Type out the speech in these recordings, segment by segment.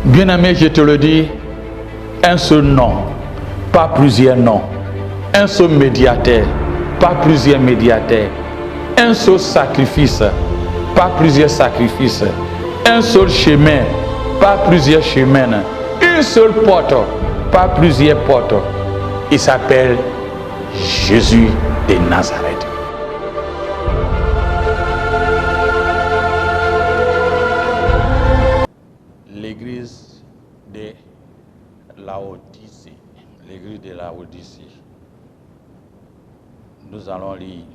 Bien-aimé, je te le dis, un seul nom, pas plusieurs noms. Un seul médiateur, pas plusieurs médiateurs. Un seul sacrifice, pas plusieurs sacrifices. Un seul chemin, pas plusieurs chemins. Une seule porte, pas plusieurs portes. Il s'appelle Jésus de Nazareth. L'église de Laodicée. L'église de Laodicée. Nous allons lire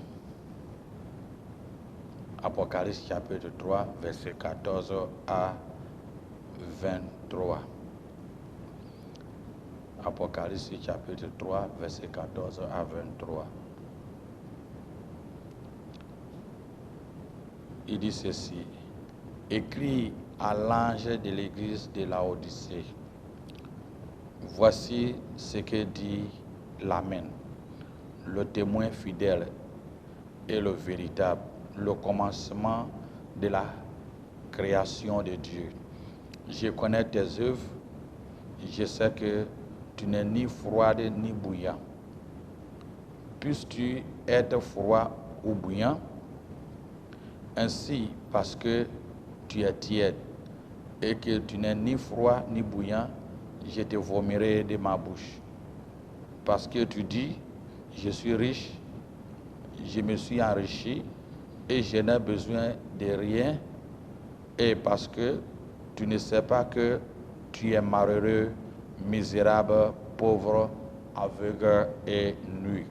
Apocalypse chapitre 3, verset 14 à 23. Apocalypse chapitre 3, verset 14 à 23. Il dit ceci: écrit à l'ange de l'église de Laodicée, voici ce que dit l'Amen, le témoin fidèle et le véritable, le commencement de la création de Dieu. Je connais tes œuvres, je sais que tu n'es ni froide ni bouillant. Puisses-tu être froid ou bouillant? Ainsi, parce que tu es tiède et que tu n'es ni froid ni bouillant, je te vomirai de ma bouche. Parce que tu dis, je suis riche, je me suis enrichi et je n'ai besoin de rien, et parce que tu ne sais pas que tu es malheureux, misérable, pauvre, aveugle et nu.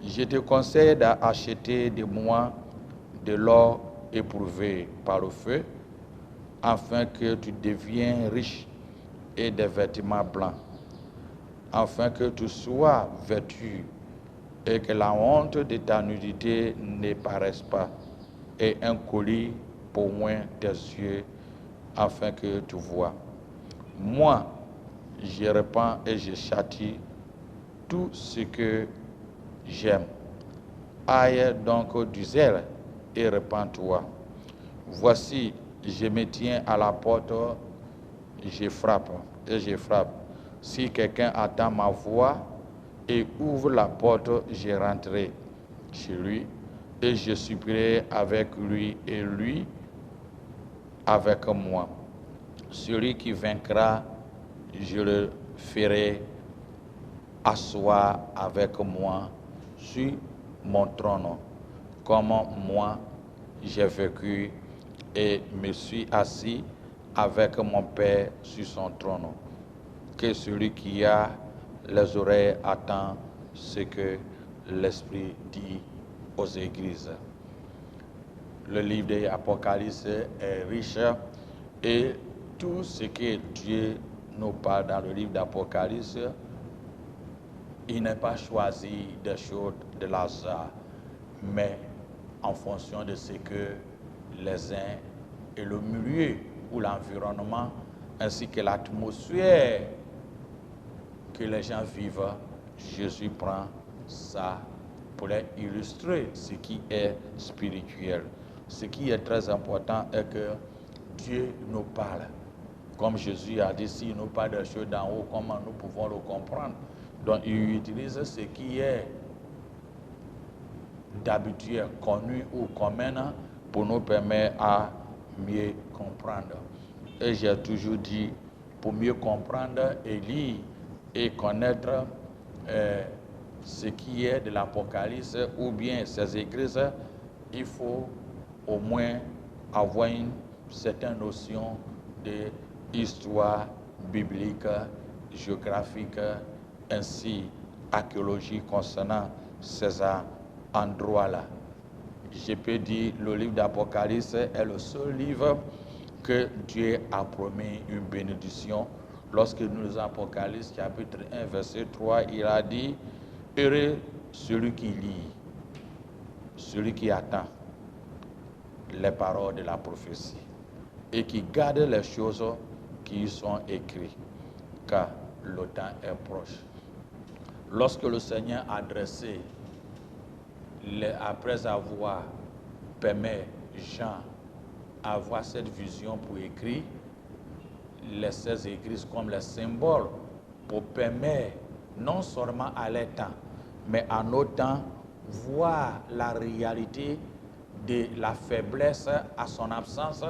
Je te conseille d'acheter de moi de l'or éprouvé par le feu, afin que tu deviennes riche, et des vêtements blancs, afin que tu sois vêtu et que la honte de ta nudité ne paraisse pas, et un collier pour moins tes yeux, afin que tu vois. Moi, je répands et je châtie tout ce que j'aime. Aie donc du zèle et répands-toi. Voici, je me tiens à la porte, je frappe et je frappe. Si quelqu'un attend ma voix et ouvre la porte, je rentrerai chez lui et je souperai avec lui et lui avec moi. Celui qui vaincra, je le ferai asseoir avec moi sur mon trône, comme moi j'ai vécu et me suis assis avec mon Père sur son trône. Que celui qui a les oreilles attend ce que l'Esprit dit aux églises. Le livre de l'Apocalypse est riche et tout ce que Dieu nous parle dans le livre d'Apocalypse, il n'est pas choisi des choses de hasard, mais en fonction de ce que les uns et le milieu ou l'environnement, ainsi que l'atmosphère que les gens vivent, Jésus prend ça pour les illustrer ce qui est spirituel. Ce qui est très important est que Dieu nous parle. Comme Jésus a dit, s'il nous parle des choses d'en haut, comment nous pouvons le comprendre? Donc il utilise ce qui est d'habitude connu ou commun pour nous permettre à mieux comprendre. Et j'ai toujours dit, pour mieux comprendre et lire et connaître ce qui est de l'Apocalypse ou bien ces églises, il faut au moins avoir une certaine notion de histoire biblique, géographique, ainsi archéologie concernant ces endroits-là. Je peux dire le livre d'Apocalypse est le seul livre que Dieu a promis une bénédiction. Lorsque nous lisons Apocalypse chapitre 1 verset 3, il a dit: heureux celui qui lit, celui qui attend les paroles de la prophétie et qui garde les choses qui y sont écrites, car le temps est proche. Lorsque le Seigneur a dressé, après avoir permis Jean avoir cette vision pour écrire, les 16 églises comme les symboles pour permettre non seulement à leur temps, mais à nos temps, voir la réalité de la faiblesse à son absence,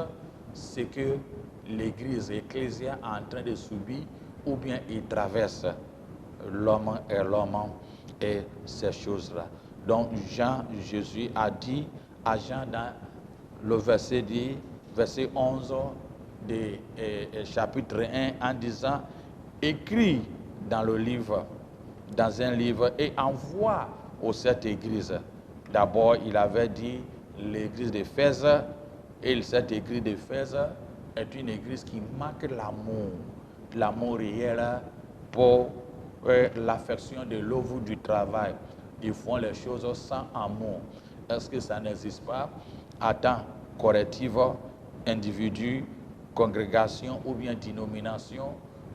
c'est que l'église ecclésia est en train de subir ou bien il traverse l'homme et ces choses-là. Donc Jésus a dit à Jean dans le verset 11 du chapitre 1 en disant, écris dans un livre et envoie aux 7 églises. D'abord, il avait dit l'église d'Éphèse, et cette église d'Éphèse est une église qui marque l'amour réel pour l'affection de l'œuvre du travail. Ils font les choses sans amour. Est-ce que ça n'existe pas? Attends, correctif, individu, congrégation ou bien dénomination,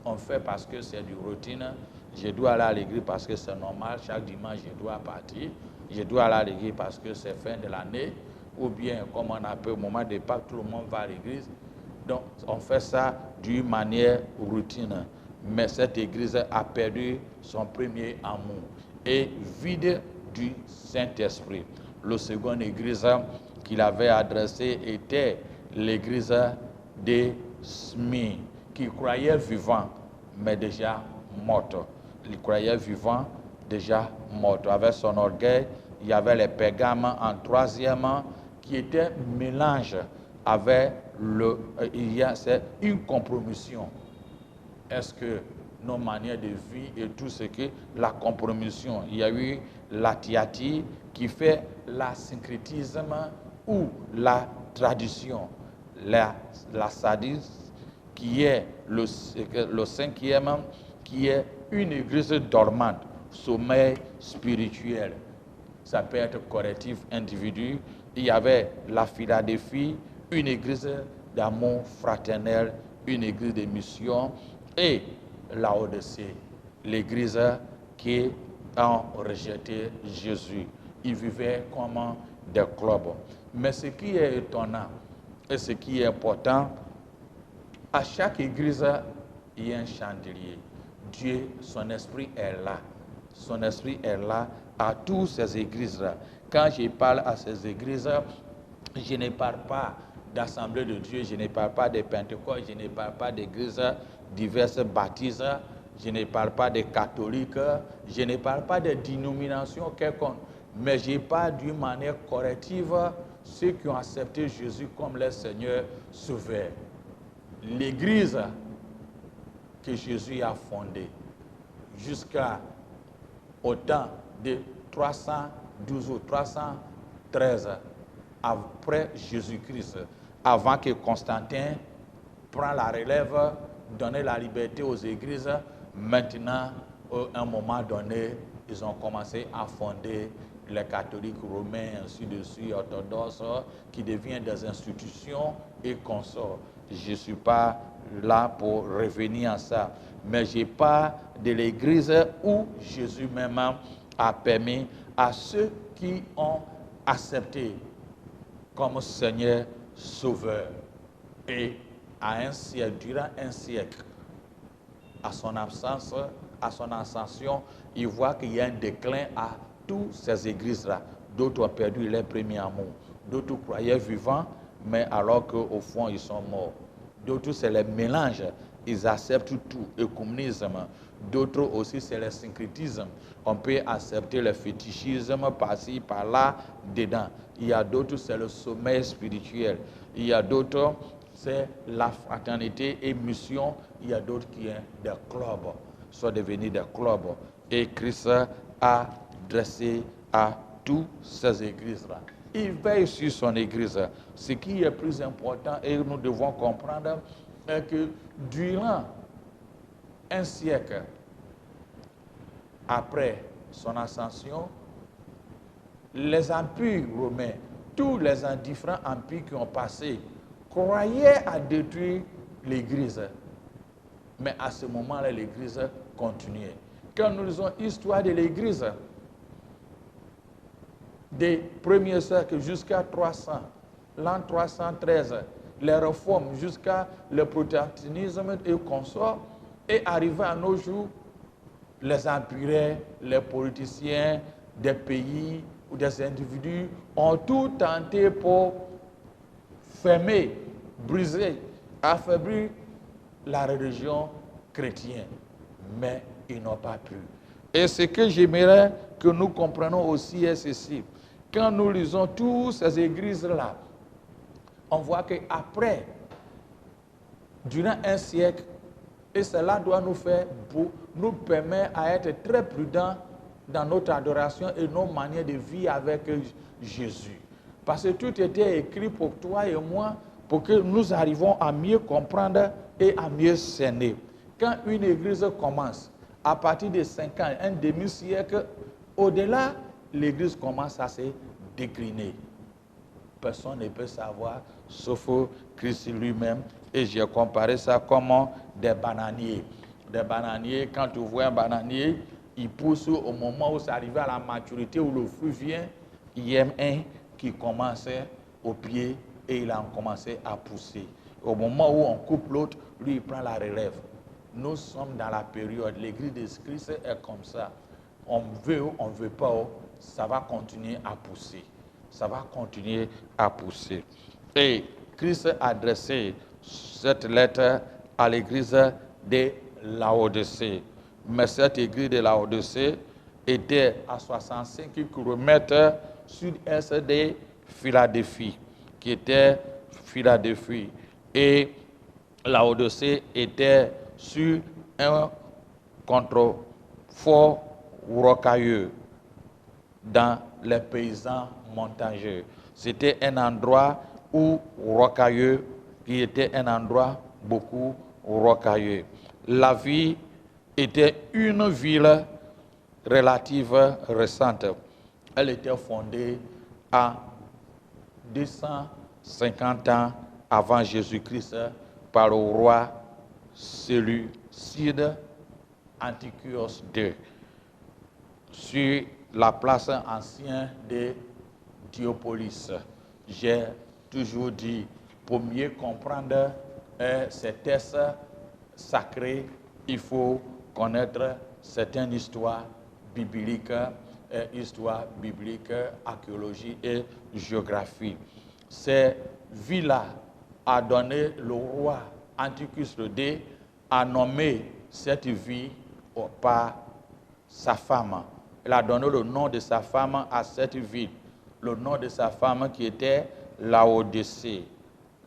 on fait parce que c'est du routine. Je dois aller à l'église parce que c'est normal, chaque dimanche je dois partir. Je dois aller à l'église parce que c'est fin de l'année, ou bien comme on appelle au moment de Pâques, tout le monde va à l'église. Donc on fait ça d'une manière routine. Mais cette église a perdu son premier amour et vide du Saint-Esprit. La seconde église qu'il avait adressée était l'église de Smyrne, qui croyait vivant, mais déjà morte. Il croyait vivant, déjà morte. Avec son orgueil, il y avait les Pergames en troisième, qui était mélange avec c'est une compromission. Est-ce que nos manières de vie et tout ce que la compromission, il y a eu la thyatire qui fait la syncrétisme ou la tradition, la sadisme qui est le cinquième, qui est une église dormante, sommeil spirituel. Ça peut être correctif individu. Il y avait la Philadelphie, une église d'amour fraternel, une église de mission, et Laodicée, l'église qui a rejeté Jésus. Ils vivaient comme des clubs. Mais ce qui est étonnant et ce qui est important, à chaque église, il y a un chandelier. Dieu, son esprit est là. Son esprit est là à toutes ces églises-là. Quand je parle à ces églises, je ne parle pas d'assemblée de Dieu, je ne parle pas de Pentecôte, je ne parle pas d'églises diverses baptistes, je ne parle pas des catholiques, je ne parle pas de dénominations quelconques, mais je parle d'une manière corrective ceux qui ont accepté Jésus comme leur Seigneur Sauveur. L'église que Jésus a fondée jusqu'au temps de 312 ou 313 après Jésus-Christ, avant que Constantin prenne la relève, donne la liberté aux églises. Maintenant, à un moment donné, ils ont commencé à fonder les catholiques romains, ainsi de suite, orthodoxes, qui deviennent des institutions et consorts. Je ne suis pas là pour revenir à ça, mais je parle de l'église où Jésus même a permis à ceux qui ont accepté comme Seigneur Sauveur. Et à un siècle, durant un siècle, à son absence, à son ascension, il voit qu'il y a un déclin à toutes ces églises-là. D'autres ont perdu leur premier amour. D'autres croyaient vivants, mais alors qu'au fond, ils sont morts. D'autres, c'est le mélange. Ils acceptent tout, le communisme. D'autres aussi, c'est le syncrétisme. On peut accepter le fétichisme par-ci, par-là, dedans. Il y a d'autres, c'est le sommeil spirituel. Il y a d'autres, c'est la fraternité et mission. Il y a d'autres qui sont des clubs, sont devenus des clubs. Et Christ a dressé à toutes ces églises-là. Il veille sur son église. Ce qui est plus important, et nous devons comprendre, est que durant un siècle après son ascension, les empires romains, tous les différents empires qui ont passé, croyaient à détruire l'église. Mais à ce moment-là, l'église continuait. Quand nous lisons l'histoire de l'église, des premiers siècles jusqu'à 300, l'an 313, les réformes jusqu'à le protestantisme et consorts, et arrivé à nos jours, les empires, les politiciens des pays ou des individus ont tout tenté pour fermer, briser, affaiblir la religion chrétienne, mais ils n'ont pas pu. Et ce que j'aimerais que nous comprenions aussi est ceci. Quand nous lisons toutes ces églises-là, on voit qu'après, durant un siècle, et cela doit nous permettre à être très prudents dans notre adoration et nos manières de vivre avec Jésus. Parce que tout était écrit pour toi et moi, pour que nous arrivions à mieux comprendre et à mieux cerner. Quand une église commence, à partir de 5 ans, un demi-siècle, au-delà, l'église commence à se décliner. Personne ne peut savoir, sauf Christ lui-même. Et j'ai comparé ça comme des bananiers. Des bananiers, quand tu vois un bananier, il pousse au moment où ça arrive à la maturité, où le fruit vient, il y a un qui commence au pied et il a commencé à pousser. Au moment où on coupe l'autre, lui, il prend la relève. Nous sommes dans la période, l'église de Christ est comme ça. On veut ou on ne veut pas, ça va continuer à pousser. Ça va continuer à pousser. Et Christ a adressé cette lettre à l'église de Laodicée. Mais cette église de Laodicée était à 65 km sud-est de Philadelphie, qui était Philadelphie. Et Laodicée était sur un contrefort rocailleux dans les paysans montagneux. C'était un endroit où rocailleux, qui était un endroit beaucoup rocailleux. La ville était une ville relative récente. Elle était fondée à 250 ans avant Jésus-Christ par le roi Séleucide Antiochos II sur la place ancienne de Diopolis. J'ai toujours dit, pour mieux comprendre ces textes sacrés, il faut connaître certaines histoires bibliques, archéologie et géographie. Ces villes-là a donné le roi Antiochus II a nommé cette ville par sa femme. Il a donné le nom de sa femme à cette ville. Le nom de sa femme qui était Laodicée.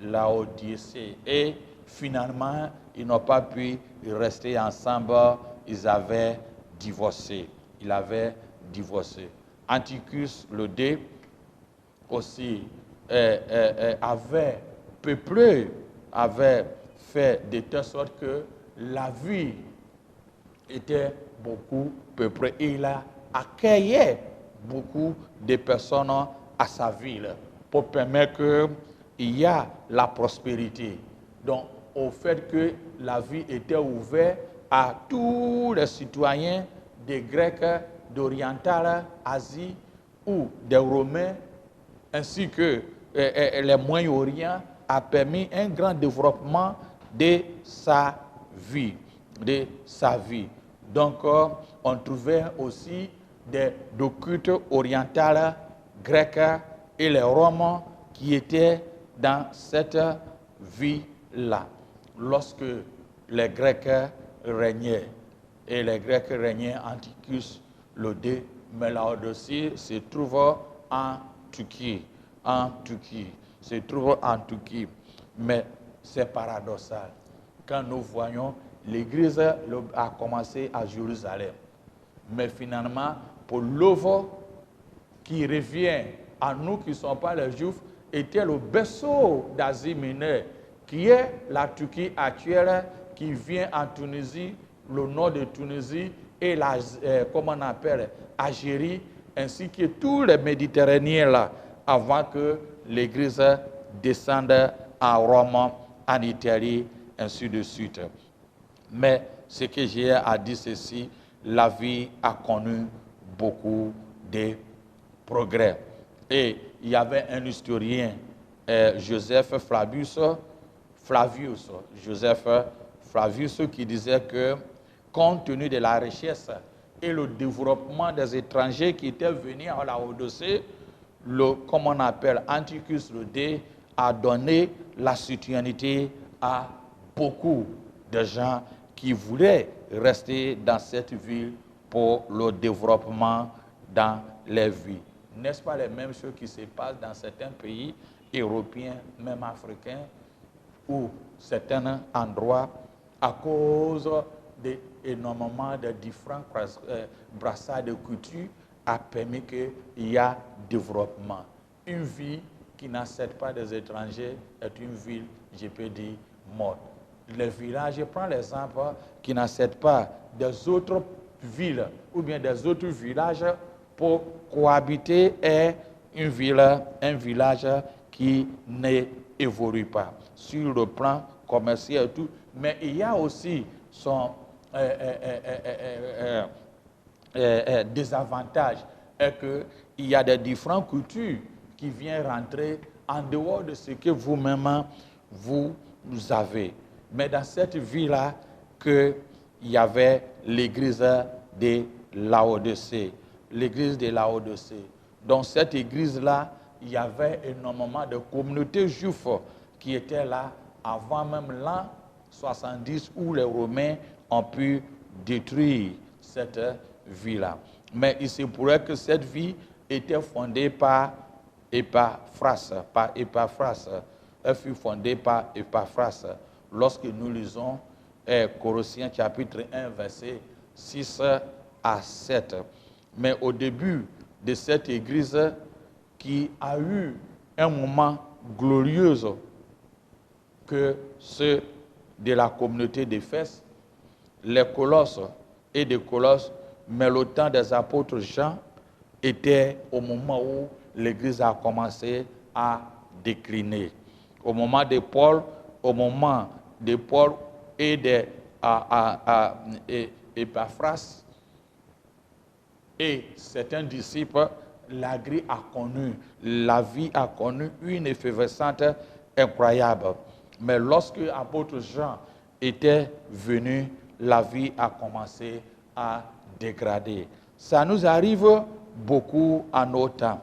Laodicée. Et finalement, ils n'ont pas pu rester ensemble. Ils avaient divorcé. Antiochus II aussi avait peuplé, avait fait de telle sorte que la vie était beaucoup peuplée. Et il a accueilli beaucoup de personnes à sa ville pour permettre qu'il y a la prospérité. Donc, au fait que la vie était ouverte à tous les citoyens des Grecs d'Orientale Asie ou des Romains, ainsi que les Moyen-Orient, a permis un grand développement de sa vie. Donc, on trouvait aussi des cultes orientales, grecs et les Romains qui étaient dans cette vie-là. Lorsque les Grecs régnaient, et les Grecs régnaient Antiochus II, mais Laodicée se trouve en Turquie. Mais c'est paradoxal. Quand nous voyons, l'église a commencé à Jérusalem. Mais finalement, pour l'œuvre qui revient à nous qui ne sommes pas les Juifs, était le berceau d'Asie mineure, qui est la Turquie actuelle, qui vient en Tunisie, le nord de Tunisie, et comment on appelle, Algérie, ainsi que tous les Méditerranéens là, avant que l'Église descende en Rome, en Italie, ainsi de suite. Mais ce que j'ai à dire, ceci, la vie a connu beaucoup de progrès. Et il y avait un historien Joseph Flavius, qui disait que, compte tenu de la richesse et le développement des étrangers qui étaient venus à Laodicée, comme on appelle Antiochus II, a donné la citoyenneté à beaucoup de gens qui voulaient rester dans cette ville pour le développement dans les vies. N'est-ce pas les mêmes choses qui se passent dans certains pays européens, même africains, ou certains endroits, à cause d'énormément de différents brassages de culture, a permis qu'il y ait développement. Une ville qui n'accepte pas des étrangers est une ville, je peux dire, morte. Les villages, je prends l'exemple, qui n'acceptent pas des autres villes ou bien des autres villages pour cohabiter, est un village qui n'évolue pas sur le plan commercial et tout. Mais il y a aussi son désavantage, est qu'il y a des différentes cultures qui viennent rentrer en dehors de ce que vous-même vous avez. Mais dans cette ville-là, qu'il y avait l'église de Laodicée. L'église de Laodicée. Dans cette église-là, il y avait énormément de communautés juives qui étaient là avant même l'an 70 où les Romains ont pu détruire cette ville-là. Mais il se pourrait que cette ville était fondée par Epaphras. Elle fut fondée par Epaphras. Lorsque nous lisons Colossiens chapitre 1, verset 6 à 7. Mais au début de cette église qui a eu un moment glorieux que ceux de la communauté d'Éphèse, les Colosses et des Colosses, mais le temps des apôtres Jean était au moment où l'église a commencé à décliner. Au moment de Paul et d'Epaphras et certains disciples, la vie a connu une effervescence incroyable. Mais lorsque l'apôtre Jean était venu, la vie a commencé à dégrader. Ça nous arrive beaucoup à nos temps.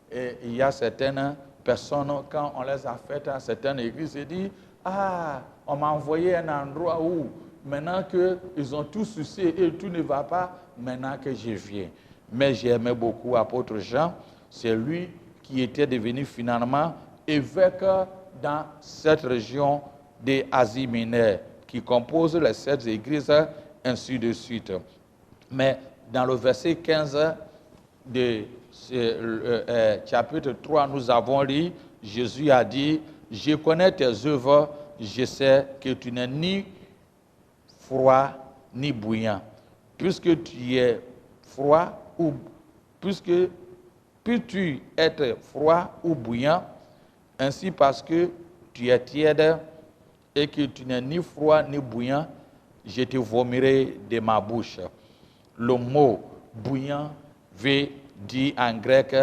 Et il y a certaines personnes, quand on les a faites à certaines églises, ils disent « Ah, on m'a envoyé à un endroit où, maintenant qu'ils ont tout sucé et tout ne va pas, maintenant que je viens. » Mais j'aimais beaucoup l'apôtre Jean. C'est lui qui était devenu finalement évêque dans cette région d'Asie mineure, qui compose les 7 églises, ainsi de suite. Mais dans le verset 15 de chapitre 3, nous avons lu, Jésus a dit, « Je connais tes œuvres, je sais que tu n'es ni froid ni bouillant. Puisque tu es froid ou puis-tu être froid ou bouillant, ainsi parce que tu es tiède et que tu n'es ni froid ni bouillant, je te vomirai de ma bouche. » Le mot bouillant veut dire en grec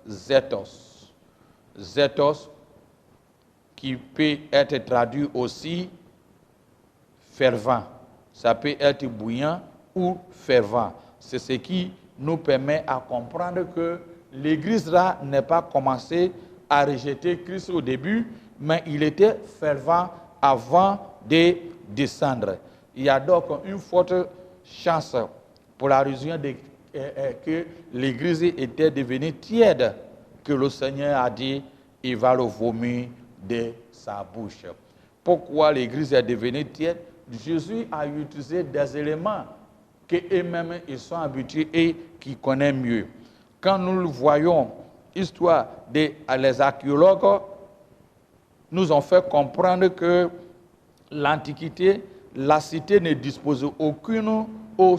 zétos. Zétos qui peut être traduit aussi fervent. Ça peut être bouillant ou fervent. C'est ce qui nous permet à comprendre que l'Église là n'est pas commencé à rejeter Christ au début, mais il était fervent avant de descendre. Il y a donc une forte chance pour la raison que l'Église était devenue tiède, que le Seigneur a dit, il va le vomir de sa bouche. Pourquoi l'Église est devenue tiède? Jésus a utilisé des éléments qu'eux-mêmes ils sont habitués et qu'ils connaissent mieux. Quand nous le voyons, l'histoire des archéologues nous ont fait comprendre que l'Antiquité, la cité ne disposait aucune eau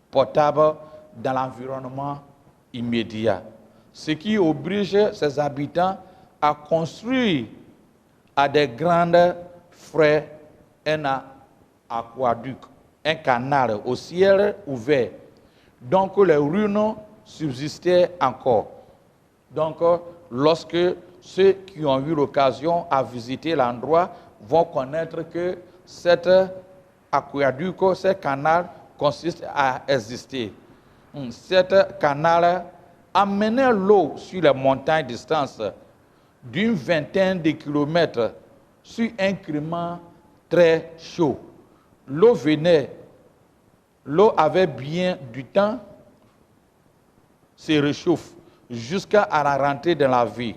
potable dans l'environnement immédiat. Ce qui oblige ses habitants à construire à des grandes frais un aqueduc, un canal au ciel ouvert. Donc les ruines subsistaient encore. Donc lorsque ceux qui ont eu l'occasion à visiter l'endroit vont connaître que cet aqueduc, ce canal consiste à exister. Cet canal amenait l'eau sur les montagnes distantes d'une vingtaine de kilomètres sur un climat très chaud. L'eau avait bien du temps, se réchauffe jusqu'à la rentrée dans la vie.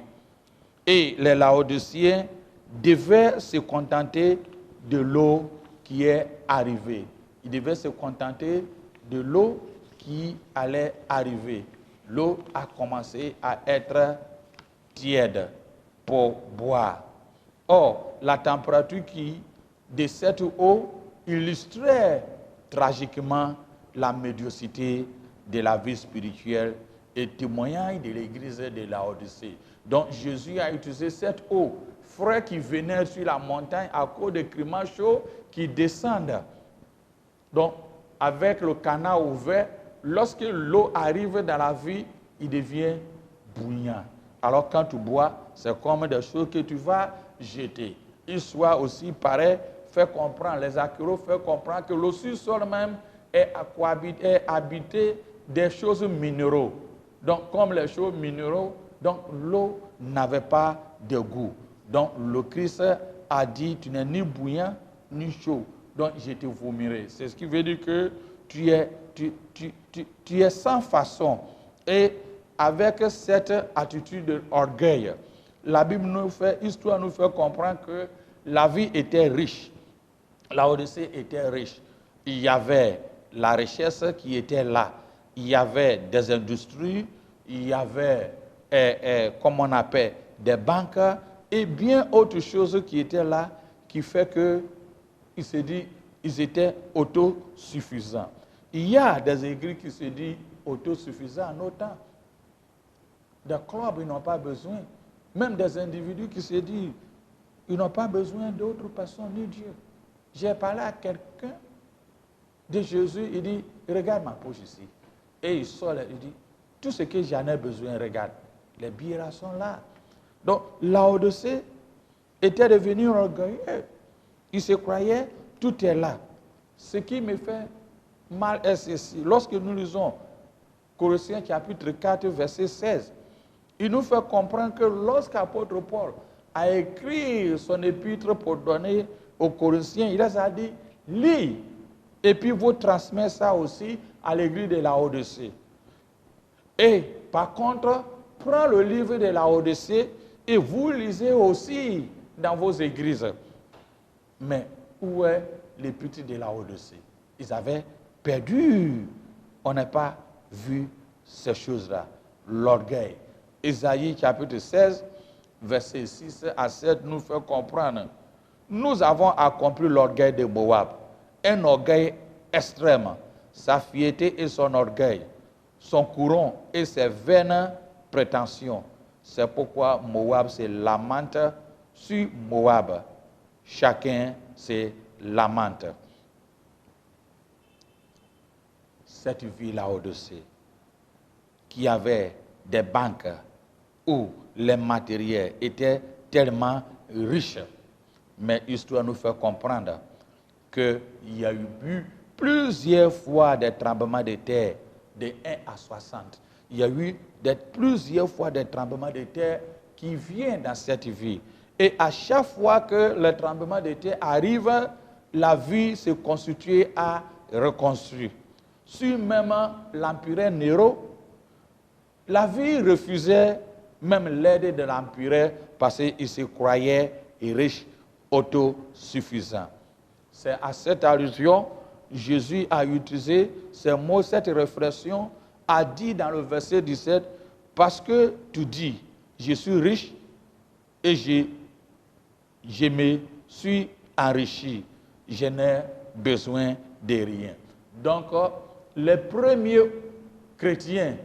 Et les Laodiciens devaient se contenter de l'eau qui est arrivée. Ils devaient se contenter de l'eau qui allait arriver. L'eau a commencé à être tiède pour boire. Or, la température de cette eau illustrait tragiquement la médiocrité de la vie spirituelle et témoignage de l'église de Laodicée. Donc Jésus a utilisé cette eau frais qui venait sur la montagne à cause des climats chauds qui descendent. Donc, avec le canal ouvert, lorsque l'eau arrive dans la vie, il devient bouillant. Alors quand tu bois, c'est comme des choses que tu vas jeter. Il soit aussi pareil, fait comprendre, les archéologues fait comprendre que le sous-sol même est habité des choses minéraux. Donc comme les choses minéraux, donc l'eau n'avait pas de goût. Donc le Christ a dit, tu n'es ni bouillant ni chaud, donc je te vomirai. C'est ce qui veut dire que tu es sans façon. Et avec cette attitude d'orgueil, la Bible l'histoire nous fait comprendre que la vie était riche. Laodicée était riche. Il y avait la richesse qui était là. Il y avait des industries, il y avait, comme on appelle, des banques et bien autre chose qui étaient là, qui fait que il se dit ils étaient autosuffisants. Il y a des églises qui se disent autosuffisants en nos temps. Des clubs, ils n'ont pas besoin. Même des individus qui se disent ils n'ont pas besoin d'autres personnes ni Dieu. J'ai parlé à quelqu'un de Jésus, il dit, regarde ma poche ici. Et il sort, il dit, tout ce que j'en ai besoin, regarde. Les billets là sont là. Donc, Laodicée était devenu orgueilleux. Il se croyait, tout est là. Ce qui me fait mal est ceci. Lorsque nous lisons Colossiens chapitre 4, verset 16, il nous fait comprendre que lorsqu'apôtre Paul a écrit son épître pour donner aux Corinthiens, il a dit, lis, et puis vous transmettez ça aussi à l'église de Laodicée. Et par contre, prends le livre de Laodicée et vous lisez aussi dans vos églises. Mais où est l'épître de Laodicée? Ils avaient perdu. On n'a pas vu ces choses-là. L'orgueil. Ésaïe chapitre 16, verset 6 à 7 nous fait comprendre. Nous avons accompli l'orgueil de Moab. Un orgueil extrême. Sa fierté et son orgueil. Son couron et ses vaines prétentions. C'est pourquoi Moab se lamente sur Moab. Chacun se lamente. Cette ville Laodicée, qui avait des banques où les matériels étaient tellement riches, mais l'histoire nous fait comprendre qu'il y a eu plusieurs fois des tremblements de terre de 1 à 60. Il y a eu plusieurs fois des tremblements de terre qui viennent dans cette ville. Et à chaque fois que le tremblement de terre arrive, la ville se constitue à reconstruire. Sur même l'empereur Néro, la ville refusait même l'aide de l'empereur parce qu'il se croyait riche, autosuffisant. C'est à cette allusion, Jésus a utilisé ces mots, cette réflexion, a dit dans le verset 17, parce que tu dis, je suis riche et je me suis enrichi, je n'ai besoin de rien. Donc, les premiers chrétiens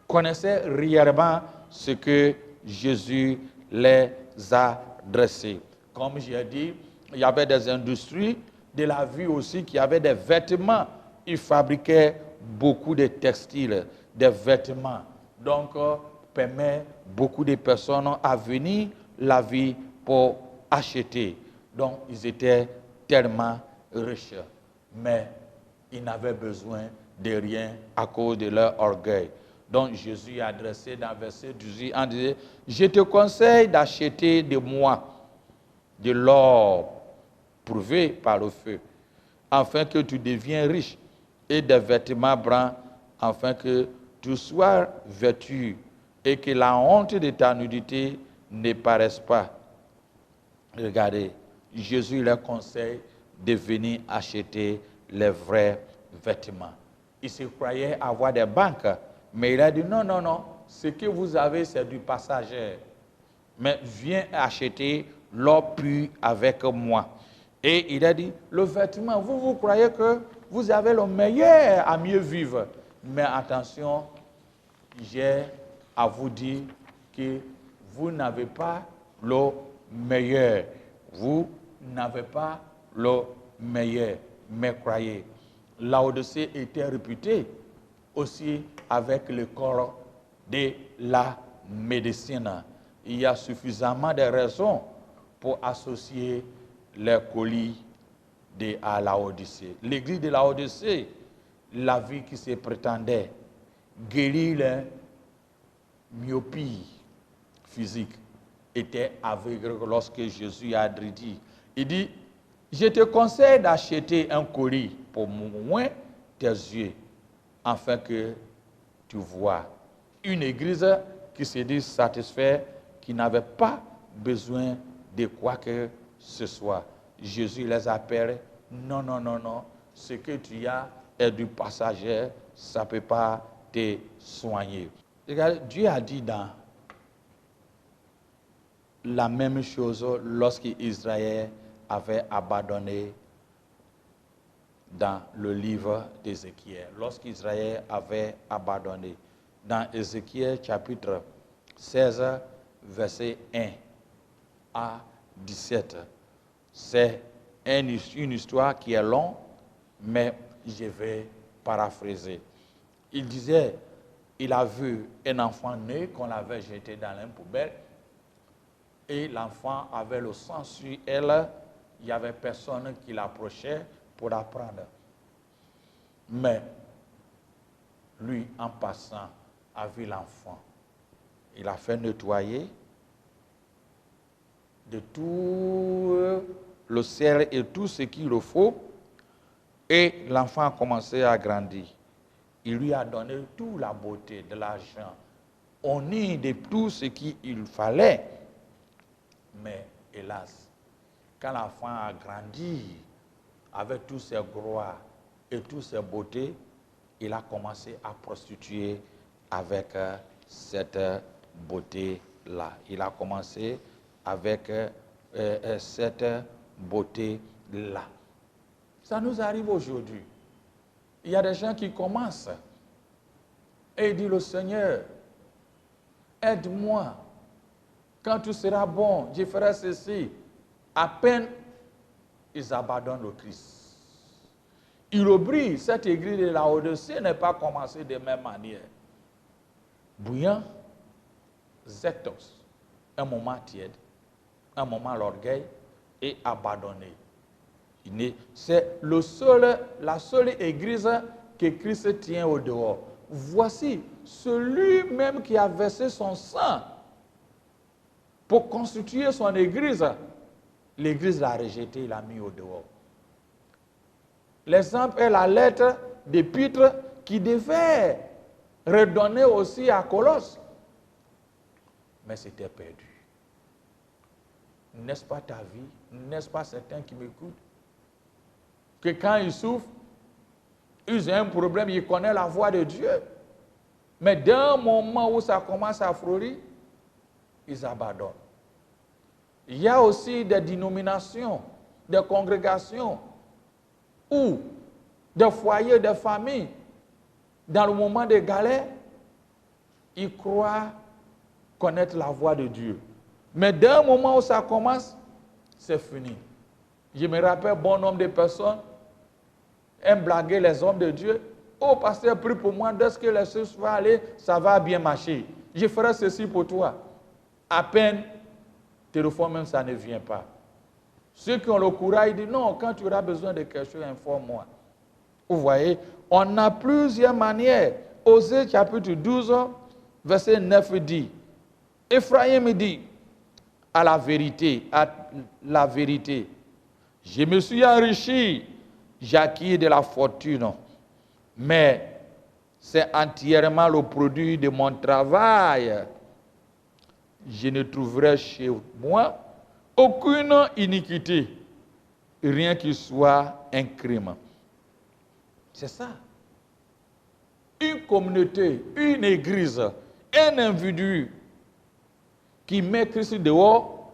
connaissaient réellement ce que Jésus les a dressés. Comme j'ai dit, il y avait des industries de la vie aussi qui avaient des vêtements. Ils fabriquaient beaucoup de textiles, des vêtements. Donc, permet beaucoup de personnes à venir la vie pour acheter. Donc, ils étaient tellement riches. Mais ils n'avaient besoin de rien à cause de leur orgueil. Donc, Jésus a adressé dans le verset 18 en disant, je te conseille d'acheter de moi de l'or prouvé par le feu, afin que tu deviennes riche, et des vêtements blancs, afin que tu sois vêtu, et que la honte de ta nudité ne paraisse pas. Regardez, Jésus leur conseille de venir acheter les vrais vêtements. Il se croyait avoir des banques, mais il a dit non, non, non, ce que vous avez, c'est du passager. Mais viens acheter l'or pur avec moi. Et il a dit, le vêtement, vous croyez que vous avez le meilleur à mieux vivre. Mais attention, j'ai à vous dire que vous n'avez pas le meilleur. Vous n'avez pas le meilleur. Mais croyez, Laodicée était réputée aussi avec le corps de la médecine. Il y a suffisamment de raisons pour associer les colis à Laodicée. L'église de Laodicée, la vie qui se prétendait guérir la myopie physique, était aveugle lorsque Jésus a dit, il dit, je te conseille d'acheter un colis pour moins tes yeux, afin que tu vois. Une église qui se dit satisfaite, qui n'avait pas besoin de quoi que ce soit. Jésus les appelle, non, non, non, non, ce que tu as est du passager, ça ne peut pas te soigner. Regarde, Dieu a dit dans la même chose lorsqu'Israël avait abandonné dans le livre d'Ézéchiel. Lorsqu'Israël avait abandonné, dans Ézéchiel chapitre 16, verset 1 à 17. C'est une histoire qui est longue, mais je vais paraphraser. Il disait, il a vu un enfant né qu'on avait jeté dans une poubelle, et l'enfant avait le sang sur elle. Il n'y avait personne qui l'approchait pour la prendre. Mais lui, en passant, a vu l'enfant. Il a fait nettoyer de tout le sel et tout ce qu'il le faut. Et l'enfant a commencé à grandir. Il lui a donné toute la beauté, de l'argent, on est de tout ce qu'il fallait. Mais hélas, quand l'enfant a grandi, avec toutes ses gloires et toutes ses beautés, il a commencé à prostituer avec cette beauté-là. Il a commencé avec cette beauté-là. Ça nous arrive aujourd'hui. Il y a des gens qui commencent et ils disent, le Seigneur, aide-moi. Quand tu seras bon, je ferai ceci. À peine, ils abandonnent le Christ. Ils oublient, cette église de Laodicée n'est pas commencée de même manière. Bouillant, zectos, un moment tiède, un moment l'orgueil et abandonné. C'est la seule église que Christ tient au dehors. Voici celui-même qui a versé son sang pour constituer son église. L'église l'a rejeté, il l'a mis au dehors. L'exemple est la lettre d'Épître qui devait redonner aussi à Colosse. Mais c'était perdu. N'est-ce pas ta vie? N'est-ce pas certains qui m'écoutent? Que quand ils souffrent, ils ont un problème, ils connaissent la voix de Dieu. Mais d'un moment où ça commence à fleurir, ils abandonnent. Il y a aussi des dénominations, des congrégations, ou des foyers, des familles, dans le moment de galère, ils croient connaître la voix de Dieu. Mais d'un moment où ça commence, c'est fini. Je me rappelle bon nombre de personnes aiment blaguer les hommes de Dieu. Oh, pasteur, prie pour moi, dès que les choses vont aller, ça va bien marcher. je ferai ceci pour toi. À peine, téléphone même, ça ne vient pas. Ceux qui ont le courage, ils disent non, quand tu auras besoin de quelque chose, informe-moi. Vous voyez, on a plusieurs manières. Osée chapitre 12, verset 9 dit, Ephraim dit, à la vérité, je me suis enrichi, j'ai acquis de la fortune, mais c'est entièrement le produit de mon travail. Je ne trouverai chez moi aucune iniquité, rien qui soit un crime. C'est ça. Une communauté, une église, un individu qui met Christ dehors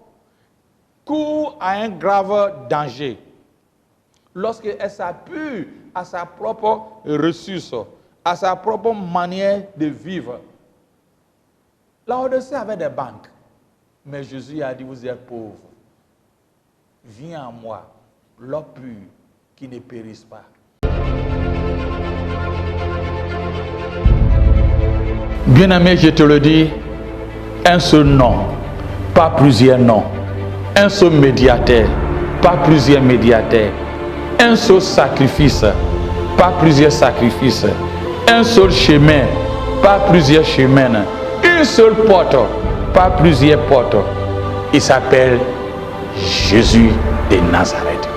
court à un grave danger. Lorsqu'elle s'appuie à sa propre ressource, à sa propre manière de vivre. La Odyssée avait des banques. Mais Jésus a dit, vous êtes pauvres. Viens à moi, l'eau pure, qui ne périsse pas. Bien-aimé, je te le dis, un seul nom, pas plusieurs noms. Un seul médiateur, pas plusieurs médiateurs. Un seul sacrifice, pas plusieurs sacrifices. Un seul chemin, pas plusieurs chemins. Une seule porte, pas plusieurs portes. Il s'appelle Jésus de Nazareth.